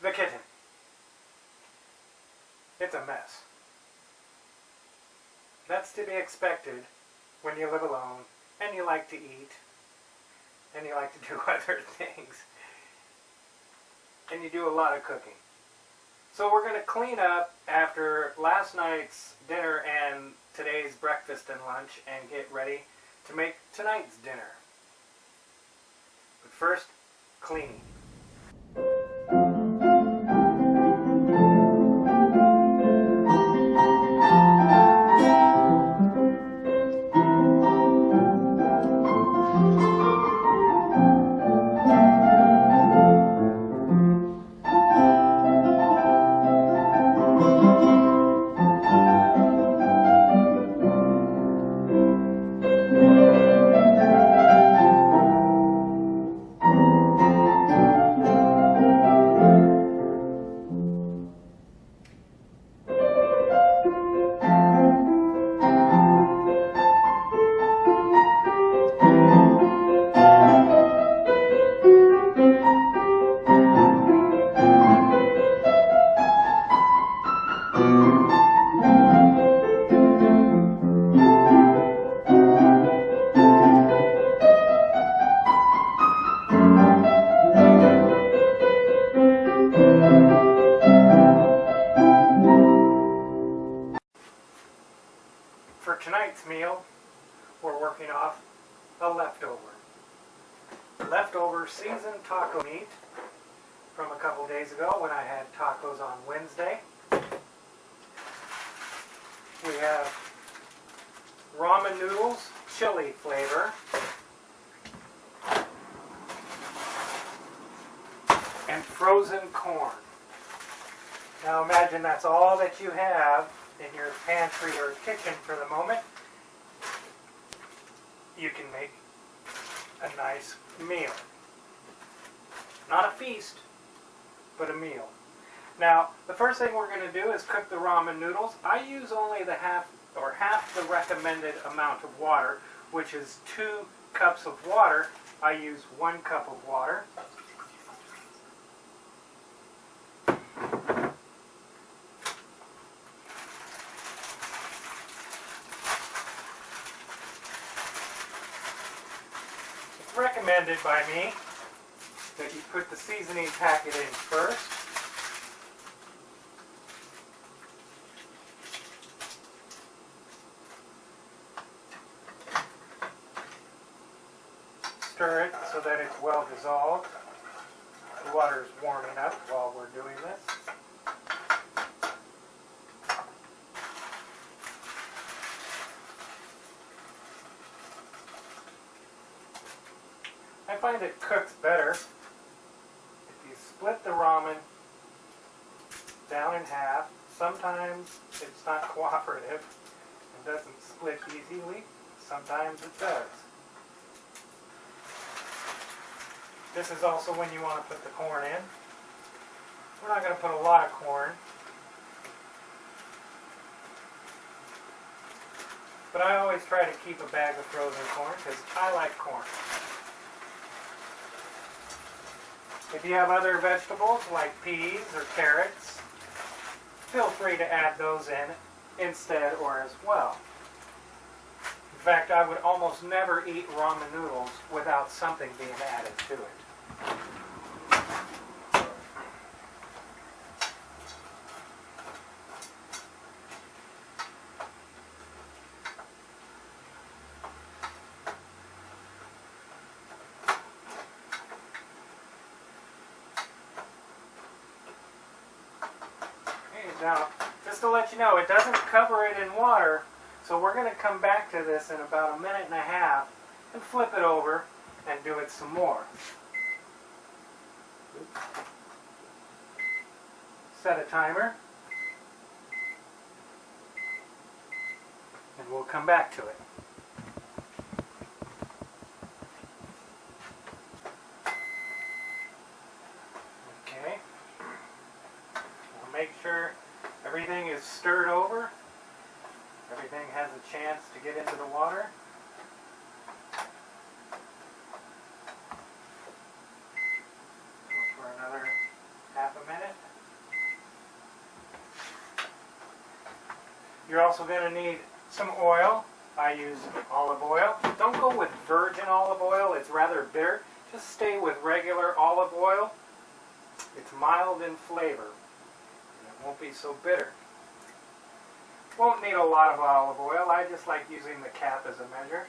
The kitchen. It's a mess. That's to be expected when you live alone and you like to eat and you like to do other things and you do a lot of cooking. So we're going to clean up after last night's dinner and today's breakfast and lunch and get ready to make tonight's dinner. But first, cleaning. For tonight's meal, we're working off a leftover. Leftover seasoned taco meat from a couple days ago when I had tacos on Wednesday. We have ramen noodles, chili flavor, and frozen corn. Now imagine that's all that you have in your pantry or kitchen for the moment. You can make a nice meal. Not a feast, but a meal. Now, the first thing we're going to do is cook the ramen noodles. I use only the half the recommended amount of water, which is 2 cups of water. I use 1 cup of water. Recommended by me that you put the seasoning packet in first. Stir it so that it's well dissolved. The water is warming up while we're doing this. I find it cooks better if you split the ramen down in half. Sometimes it's not cooperative and doesn't split easily. Sometimes it does. This is also when you want to put the corn in. We're not going to put a lot of corn, but I always try to keep a bag of frozen corn because I like corn. If you have other vegetables like peas or carrots, feel free to add those in instead or as well. In fact, I would almost never eat ramen noodles without something being added to it. Now, just to let you know, it doesn't cover it in water, so we're going to come back to this in about 1.5 minutes and flip it over and do it some more. Set a timer, and we'll come back to it. Okay. We'll make sure everything is stirred over. Everything has a chance to get into the water. For another half a minute. You're also going to need some oil. I use olive oil. Don't go with virgin olive oil. It's rather bitter. Just stay with regular olive oil. It's mild in flavor. And it won't be so bitter. Won't need a lot of olive oil. I just like using the cap as a measure.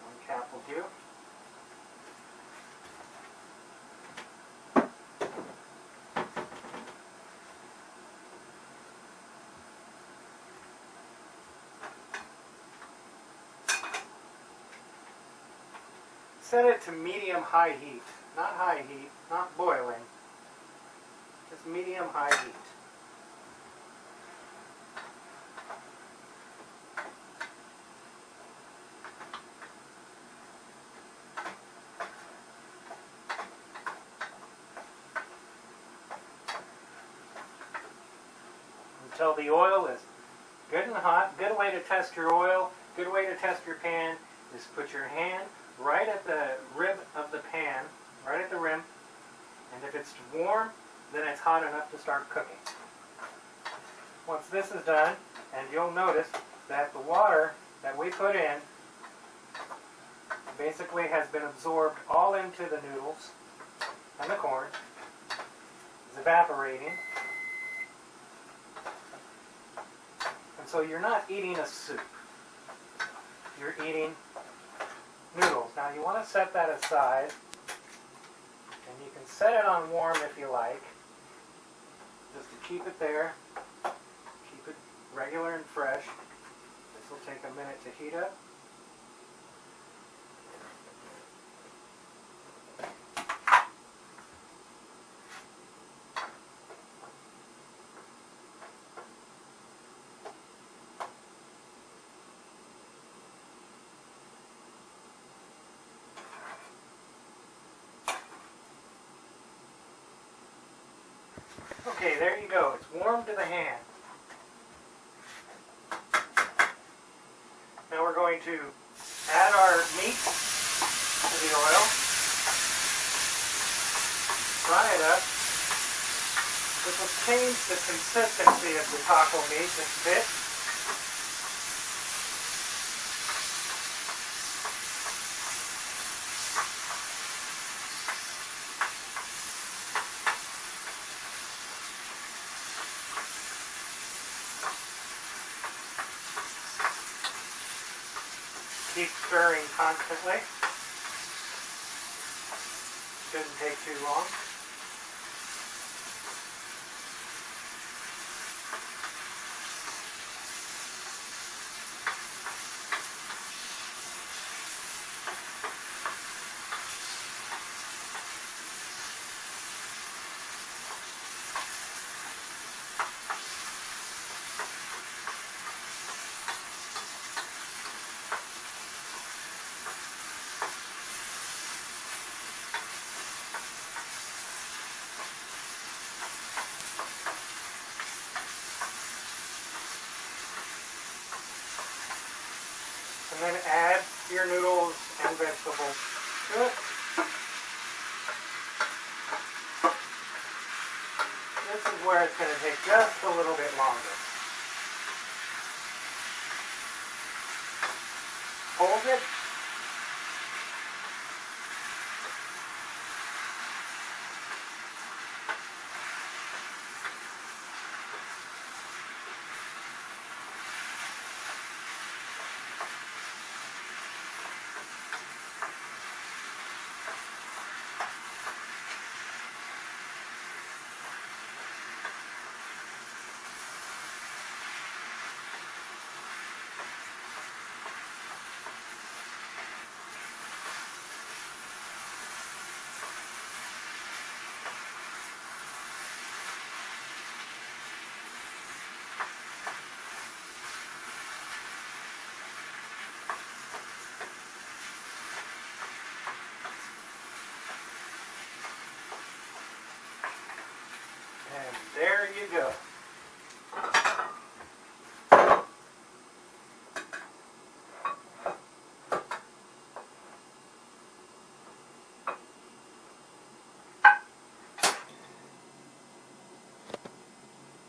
1 cap will do. Set it to medium-high heat. Not high heat, not boiling. Just medium-high heat. Until the oil is good and hot. Good way to test your oil, good way to test your pan is put your hand right at the rib of the pan, right at the rim, and if it's warm, then it's hot enough to start cooking. Once this is done, and you'll notice that the water that we put in basically has been absorbed all into the noodles and the corn. It's evaporating. And so you're not eating a soup. You're eating noodles. Now you want to set that aside, and you can set it on warm if you like, just to keep it there, keep it regular and fresh. This will take a minute to heat up. Okay, there you go. It's warm to the hand. Now we're going to add our meat to the oil. Fry it up. This will change the consistency of the taco meat just a bit. Keep stirring constantly. Shouldn't take too long. And then add your noodles and vegetables to it. This is where it's going to take just a little bit longer. Hold it. And there you go.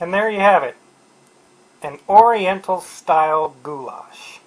And there you have it. an Oriental style goulash.